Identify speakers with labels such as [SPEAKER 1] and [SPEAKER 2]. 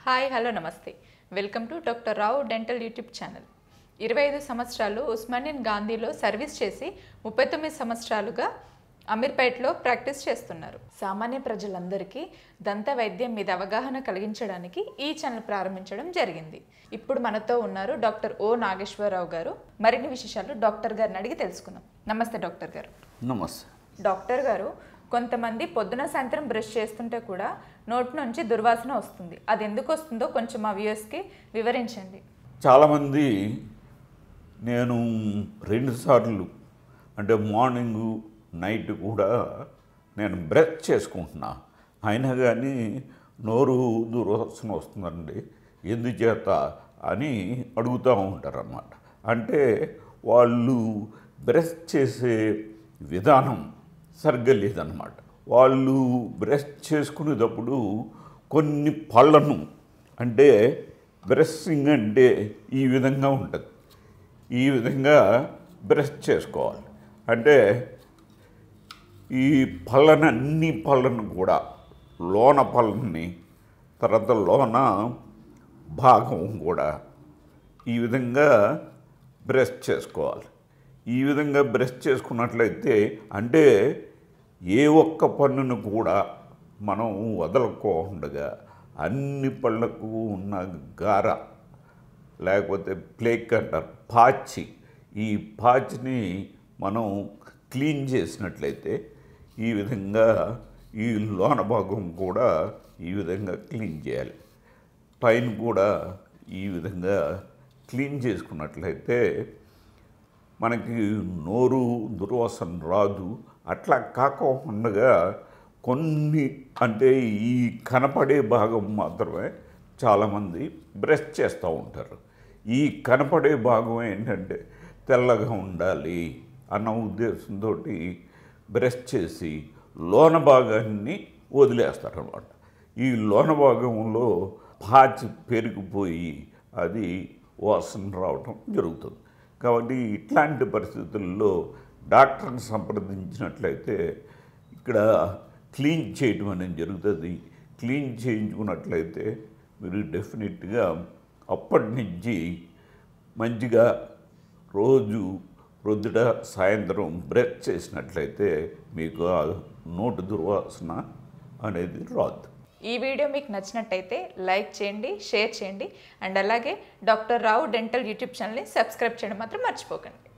[SPEAKER 1] Hi hello నమస్తే welcome to doctor Rao dental YouTube channel 25 సంవత్సరాలు Osmanian గాంధీలో service చేసి 39 సంవత్సరాలుగా అమీర్పేట్లో ప్రాక్టీస్ చేస్తున్నారు. సామాన్య ప్రజలందరికీ దంత వైద్యం మీద అవగాహన కలిగించడానికి ఈ ఛానల్ ప్రారంభించడం జరిగింది. ఇప్పుడు మనతో ఉన్నారు డాక్టర్ ఓ నాగేశ్వరరావు గారు. మరిన్ని విశేషాలు డాక్టర్ గారిని అడిగి తెలుసుకుందాం. నమస్తే డాక్టర్ గారు.
[SPEAKER 2] నమస్తే
[SPEAKER 1] డాక్టర్ గారు, కొంతమంది పొద్దున సాయంత్రం బ్రష్ చేస్తుంటే కూడా నోటి నుంచి దుర్వాసన వస్తుంది. అది ఎందుకు వస్తుందో కొంచెం మా వ్యూయర్స్కి వివరించండి.
[SPEAKER 2] చాలామంది నేను 2 సార్లు అంటే మార్నింగు నైట్ కూడా నేను బ్రష్ చేసుకుంటున్నా, అయినా కానీ నోరు దుర్వాసన వస్తుందండి, ఎందుచేత అని అడుగుతూ ఉంటారన్నమాట. అంటే వాళ్ళు బ్రష్ చేసే విధానం సరిగ్గా లేదన్నమాట. వాళ్ళు బ్రష్ చేసుకునేటప్పుడు కొన్ని పళ్ళను, అంటే బ్రషింగ్ అంటే ఈ విధంగా ఉంటుంది, ఈ విధంగా బ్రష్ చేసుకోవాలి. అంటే ఈ అన్ని పళ్ళను కూడా లోన పళ్ళని, తర్వాత లోన భాగం కూడా ఈ విధంగా బ్రష్ చేసుకోవాలి. ఈ విధంగా బ్రష్ చేసుకున్నట్లయితే అంటే ఏ ఒక్క పన్నును కూడా మనం వదలకోకుండా అన్ని పళ్ళకు ఉన్న గార లేకపోతే ప్లేక్ అంటారు, పాచి, ఈ పాచిని మనం క్లీన్ చేసినట్లయితే ఈ విధంగా ఈ లోన భాగం కూడా ఈ విధంగా క్లీన్ చేయాలి. పైన కూడా ఈ విధంగా క్లీన్ చేసుకున్నట్లయితే మనకి నోరు దుర్వాసన రాదు. అట్లా కాకుండా కొన్ని అంటే ఈ కనపడే భాగం మాత్రమే చాలామంది బ్రష్ చేస్తూ ఉంటారు. ఈ కనపడే భాగం ఏంటంటే తెల్లగా ఉండాలి అన్న ఉద్దేశంతో బ్రష్ చేసి లోన భాగాన్ని వదిలేస్తారన్నమాట. ఈ లోన భాగంలో పాచి పెరిగిపోయి అది వాసన రావటం జరుగుతుంది. కాబట్టి ఇట్లాంటి పరిస్థితుల్లో డాక్టర్ని సంప్రదించినట్లయితే ఇక్కడ క్లీన్ చేయడం అనేది జరుగుతుంది. క్లీన్ చేయించుకున్నట్లయితే మీరు డెఫినెట్గా అప్పటి నుంచి మంచిగా రోజు ప్రొద్దుట సాయంత్రం బ్రష్ చేసినట్లయితే మీకు ఆ నోటి దుర్వాసన అనేది రాదు.
[SPEAKER 1] ఈ వీడియో మీకు నచ్చినట్టయితే లైక్ చేయండి, షేర్ చేయండి అండ్ అలాగే డాక్టర్ రావు డెంటల్ యూట్యూబ్ ఛానల్ని సబ్స్క్రైబ్ చేయడం మాత్రం మర్చిపోకండి.